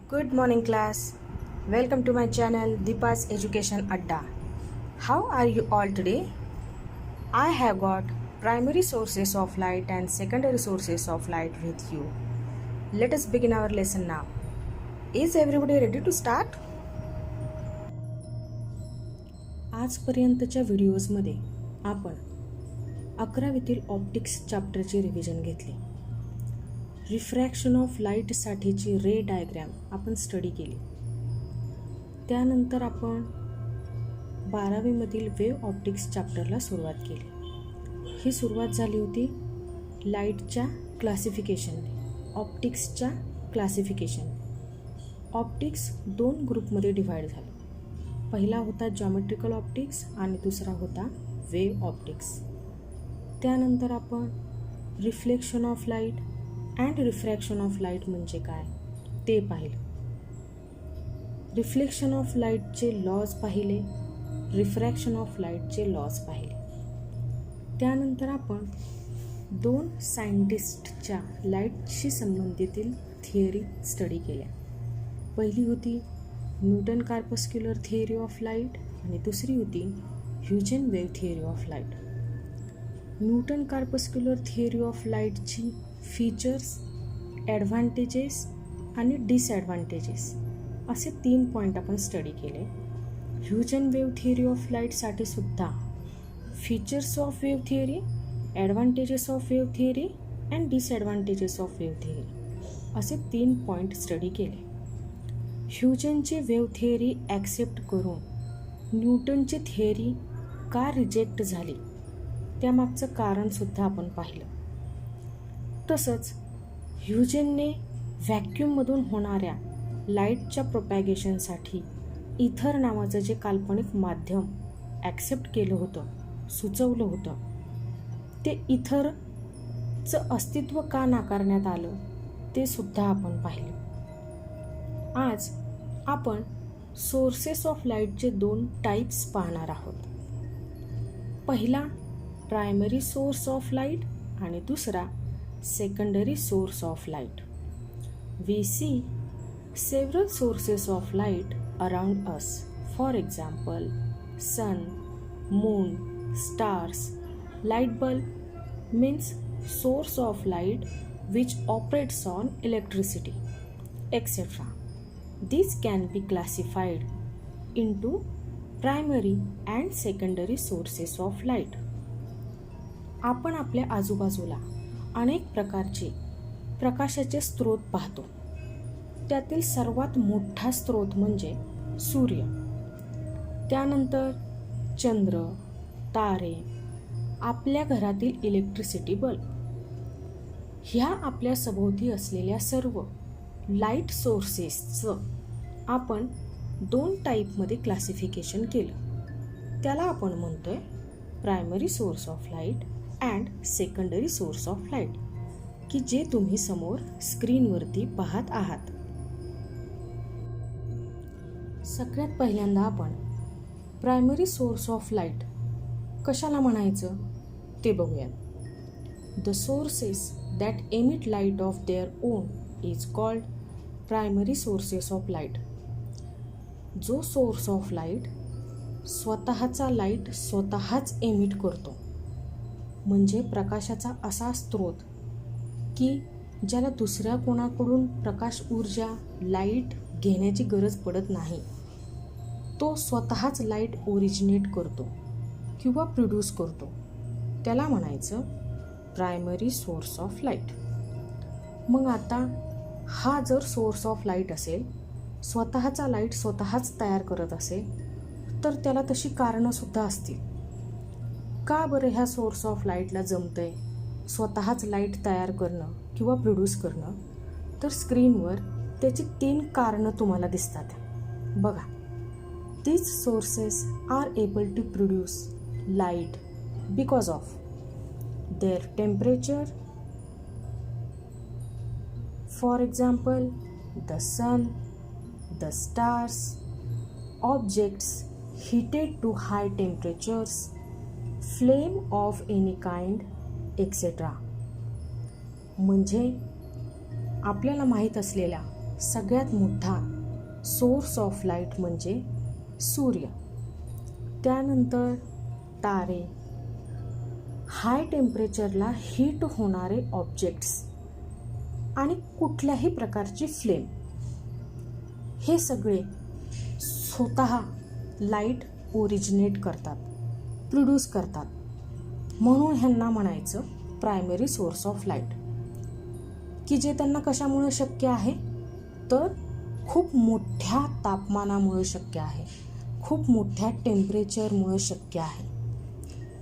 Good morning, class. Welcome to my channel Deepa's Education Adda. How are you all today? I have got primary sources of light and secondary sources of light with you. Let us begin our lesson now. Is everybody ready to start? आजपर्यंतच्या व्हिडिओजमध्ये आपण 11वीतील optics चॅप्टरची revision घेतली. Refraction of लाईटसाठीची ray diagram आपण study केली. त्यानंतर आपण 12वीमधील wave optics चॅप्टरला सुरुवात केली. ही सुरुवात झाली होती लाईटच्या क्लासिफिकेशनने, ऑप्टिक्सच्या क्लासिफिकेशनने. ऑप्टिक्स 2 ग्रुपमध्ये डिव्हाइड झाले. पहिला होता जॉमेट्रिकल ऑप्टिक्स आणि दुसरा होता वेव्ह ऑप्टिक्स. त्यानंतर आपण reflection of light and refraction of light म्हणजे काय ते पाहिलं. रिफ्लेक्शन ऑफ लाईटचे लॉज पाहिले, रिफ्रॅक्शन ऑफ लाईटचे लॉज पाहिले. त्यानंतर आपण 2 सायंटिस्टच्या लाईटशी संबंधितील थिअरी स्टडी केल्या. पहिली होती Newton corpuscular theory of light आणि दुसरी होती Huygens wave theory of light. Newton corpuscular theory of लाईटची फीचर्स, ॲडव्हान्टेजेस आणि डिसॲडव्हान्टेजेस असे 3 पॉईंट आपण स्टडी केले. ह्युजेन वेव्ह थिअरी ऑफ लाईटसाठी सुद्धा features of wave theory, advantages of wave theory and disadvantages of wave theory असे 3 point study केले. ह्युजेनची wave theory accept करून न्यूटनची थिअरी का रिजेक्ट झाली त्यामागचं कारणसुद्धा आपण पाहिलं. तसंच ह्युजेनने व्हॅक्यूममधून होणाऱ्या लाईटच्या प्रोपॅगेशनसाठी इथर नावाचं जे काल्पनिक माध्यम ॲक्सेप्ट केलं होतं, सुचवलं होतं, ते इथरचं अस्तित्व का नाकारण्यात आलं ते सुद्धा आपण पाहिलं. आज आपण सोर्सेस ऑफ लाईटचे 2 टाईप्स पाहणार आहोत. पहिला प्रायमरी सोर्स ऑफ लाईट आणि दुसरा secondary source of light. We see several sources of light around us. For example, sun, moon, stars. Light bulb means source of light which operates on electricity, etc. These can be classified into primary and secondary sources of light. आपण आपल्या आजूबाजूला अनेक प्रकारचे प्रकाशाचे स्रोत पाहतो. त्यातील सर्वात मोठा स्रोत म्हणजे सूर्य, त्यानंतर चंद्र, तारे, आपल्या घरातील इलेक्ट्रिसिटी बल्ब. ह्या आपल्या सभोवती असलेल्या सर्व लाईट सोर्सेसचं आपण 2 टाईपमध्ये क्लासिफिकेशन केलं. त्याला आपण म्हणतोय primary source of light and secondary source of light, की जे तुम्ही समोर स्क्रीनवरती पाहत आहात. सगळ्यात पहिल्यांदा आपण प्रायमरी सोर्स ऑफ लाईट कशाला म्हणायचं ते बघूयात. The sources that emit light of their on is called primary sources of light. जो सोर्स ऑफ लाईट स्वतःचा लाईट स्वतःच एमिट करतो, म्हणजे प्रकाशाचा असा स्रोत की ज्याला दुसऱ्या कोणाकडून प्रकाश ऊर्जा, लाईट घेण्याची गरज पडत नाही. तो स्वतःच लाईट ओरिजिनेट करतो किंवा प्रोड्यूस करतो. त्याला म्हणायचं प्रायमरी सोर्स ऑफ लाईट. मग आता हा जर सोर्स ऑफ लाईट असेल, स्वतःचा लाईट स्वतःच तयार करत असेल, तर त्याला तशी कारणंसुद्धा असतील. का बरं ह्या सोर्स ऑफ लाईटला जमतंय स्वतःच लाईट तयार करणं किंवा प्रोड्यूस करणं? तर स्क्रीनवर त्याची 3 कारणं तुम्हाला दिसतात. बघा. These sources are able to produce light because of their temperature. For example, the sun, the stars, objects heated to high temperatures, flame of any kind, etc. म्हणजे आपल्याला माहीत असलेल्या सगळ्यात मोठा सोर्स ऑफ लाईट म्हणजे सूर्य, त्यानंतर तारे, हाय टेम्परेचरला हीट होणारे ऑब्जेक्ट्स आणि कुठल्याही प्रकारची फ्लेम, हे सगळे स्वतः लाईट ओरिजिनेट करतात, प्रोड्यूस करतात. म्हणून ह्यांना म्हणायचं प्रायमरी सोर्स ऑफ लाईट, की जे त्यांना कशामुळे शक्य आहे, तर खूप मोठ्या तापमानामुळे शक्य आहे, खूप मोठ्या टेम्परेचरमुळे शक्य आहे.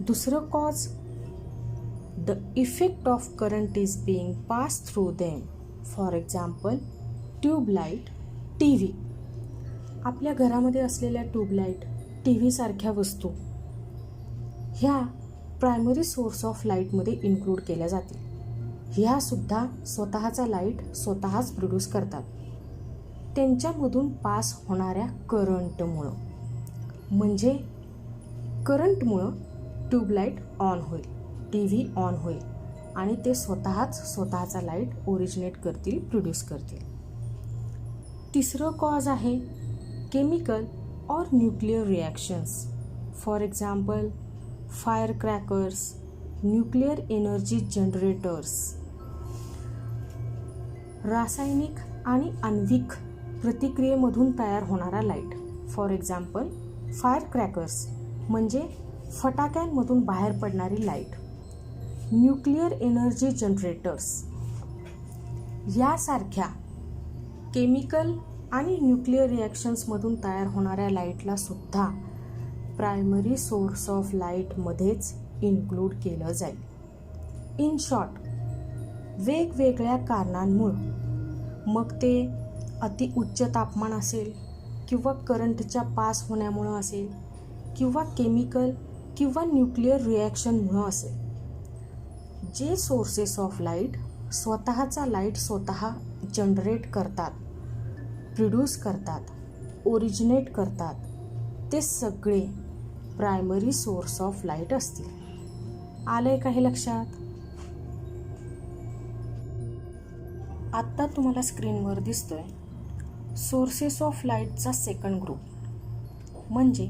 दुसरं cause, the effect of current is being pass through them. For example tubelight, T V. आपल्या घरामध्ये असलेल्या ट्यूबलाईट, टी व्हीसारख्या वस्तू ह्या प्रायमरी सोर्स ऑफ लाईटमध्ये इन्क्लूड केल्या जातील. ह्यासुद्धा स्वतःचा लाईट स्वतःच प्रोड्यूस करतात, त्यांच्यामधून पास होणाऱ्या करंटमुळं. म्हणजे करंटमुळं ट्यूबलाईट ऑन होईल, टी व्ही ऑन होईल आणि ते स्वतःचा लाईट ओरिजिनेट करतील, प्रोड्यूस करतील. तिसरं कॉज आहे केमिकल और nuclear reactions. For example fire crackers, nuclear energy generators. रासायनिक आणि आण्विक प्रतिक्रियेमधून तयार होणारा light. For example fire crackers म्हणजे फटाक्यांमधून बाहेर पडणारी लाईट. न्यूक्लियर एनर्जी जनरेटर्स यासारख्या केमिकल आणि न्यूक्लियर रिॲक्शन्समधून तयार होणाऱ्या लाईटला सुद्धा प्रायमरी सोर्स ऑफ लाईटमध्येच इन्क्लूड केलं जाईल. इन शॉर्ट, वेगवेगळ्या कारणांमुळं, मग ते अति उच्च तापमान असेल किंवा करंटच्या पास होण्यामुळं असेल किंवा केमिकल किंवा न्यूक्लियर रिॲक्शनमुळं असेल, जे सोर्सेस ऑफ लाईट स्वतःचा लाईट स्वतः जनरेट करतात, प्रोड्यूस करतात, ओरिजिनेट करतात, ते सगळे प्रायमरी सोर्स ऑफ लाईट असतील. आलंय काही लक्षात? आत्ता तुम्हाला स्क्रीनवर दिसतोय सोर्सेस ऑफ लाईटचा सेकंड ग्रुप म्हणजे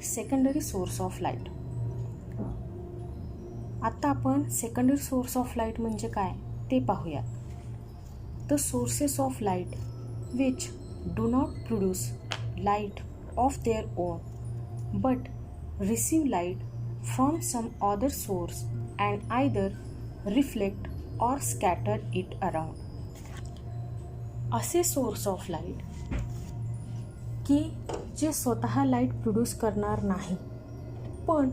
सेकंडरी सोर्स ऑफ लाईट. आत्ता आपण सेकंडरी सोर्स ऑफ लाईट म्हणजे काय ते पाहूयात. The sources of light which do not produce light of their own but receive light from some other source and either reflect or scatter it around. असे source of light की जे स्वतः light produce करणार नाही, पण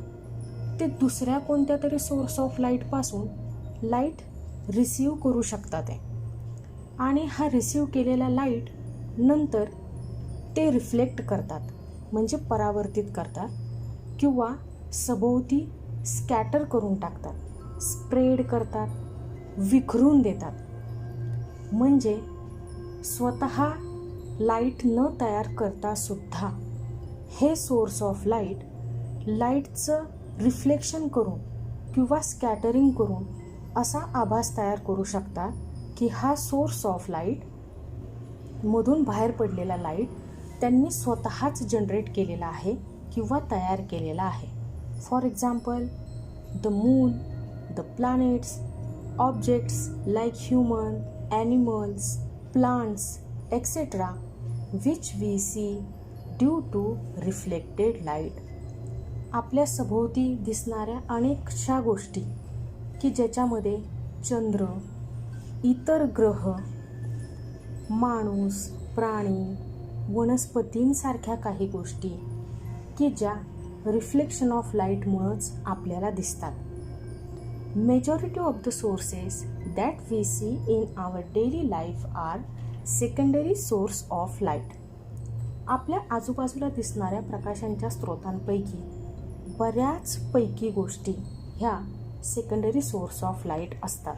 ते दुसऱ्या कोणत्या तरी सोर्स ऑफ लाईटपासून लाईट रिसीव करू शकतात आहे आणि हा रिसीव केलेला लाईट नंतर ते रिफ्लेक्ट करतात म्हणजे परावर्तित करतात किंवा सभोवती स्कॅटर करून टाकतात, स्प्रेड करतात, विखरून देतात. म्हणजे स्वतः लाईट न तयार करता सुद्धा हे सोर्स ऑफ लाईटचं रिफ्लेक्शन करून किंवा स्कॅटरिंग करून असा आभास तयार करू शकतात की हा सोर्स ऑफ लाईट मधून बाहेर पडलेला लाईट त्यांनी स्वतःच जनरेट केलेला आहे किंवा तयार केलेला आहे. For example the moon, the planets, objects like human, animals, plants etcetera which we see due to reflected light. आपल्या सभोवती दिसणाऱ्या अनेकशा गोष्टी की ज्याच्यामध्ये चंद्र, इतर ग्रह, माणूस, प्राणी, वनस्पतींसारख्या काही गोष्टी की ज्या रिफ्लेक्शन ऑफ लाईटमुळंच आपल्याला दिसतात. Majority of the sources that we see in our daily life are secondary source of light. आपल्या आजूबाजूला दिसणाऱ्या प्रकाशांच्या स्रोतांपैकी बऱ्याचपैकी गोष्टी ह्या सेकंडरी सोर्स ऑफ लाईट असतात.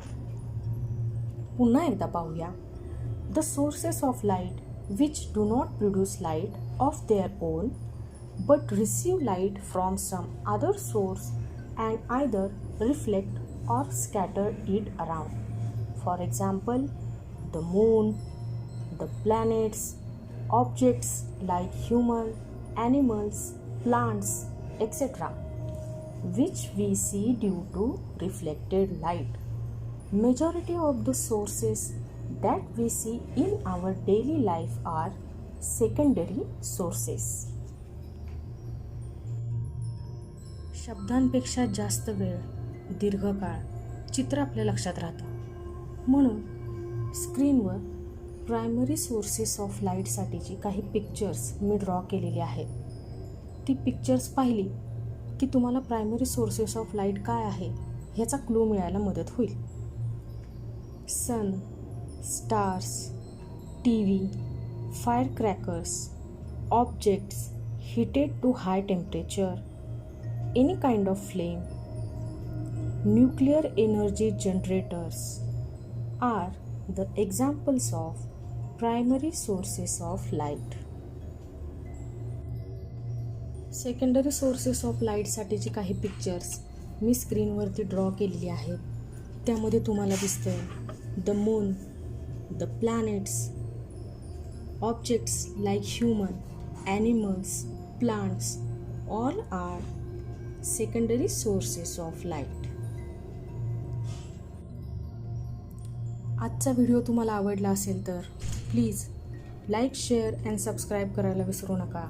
पुन्हा एकदा पाहूया. The sources of light which do not produce light of their own but receive light from some other source and either reflect or scatter it around. For example the moon, the planets, objects like human, animals, plants, etc., which we see due to reflected light. Majority of the sources that we see in our daily life are secondary sources. शब्दांपेक्षा जास्त वेळ, दीर्घकाळ चित्र आपल्या लक्षात राहतं. म्हणून स्क्रीनवर प्रायमरी सोर्सेस ऑफ लाईटसाठीची काही पिक्चर्स मी ड्रॉ केलेली आहेत. ती पिक्चर्स पाहिली की तुम्हाला प्रायमरी सोर्सेस ऑफ लाईट काय आहे ह्याचा क्लू मिळायला मदत होईल. सन, stars, TV, firecrackers, objects heated to high temperature, any kind of flame, nuclear energy generators are the examples of primary sources of light. Secondary sources of लाईटसाठीची काही pictures मी स्क्रीनवरती draw केलेली आहेत. त्यामध्ये तुम्हाला दिसतंय the moon, the planets, objects like human, animals, plants, all are secondary sources of light. आजचा video तुम्हाला आवडला असेल तर please like, share and subscribe करायला विसरू नका.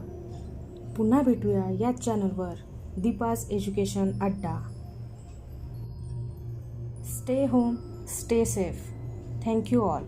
पुन्हा भेटूया याच चॅनलवर, दीपाज एज्युकेशन अड्डा. Stay home, stay safe. Thank you all.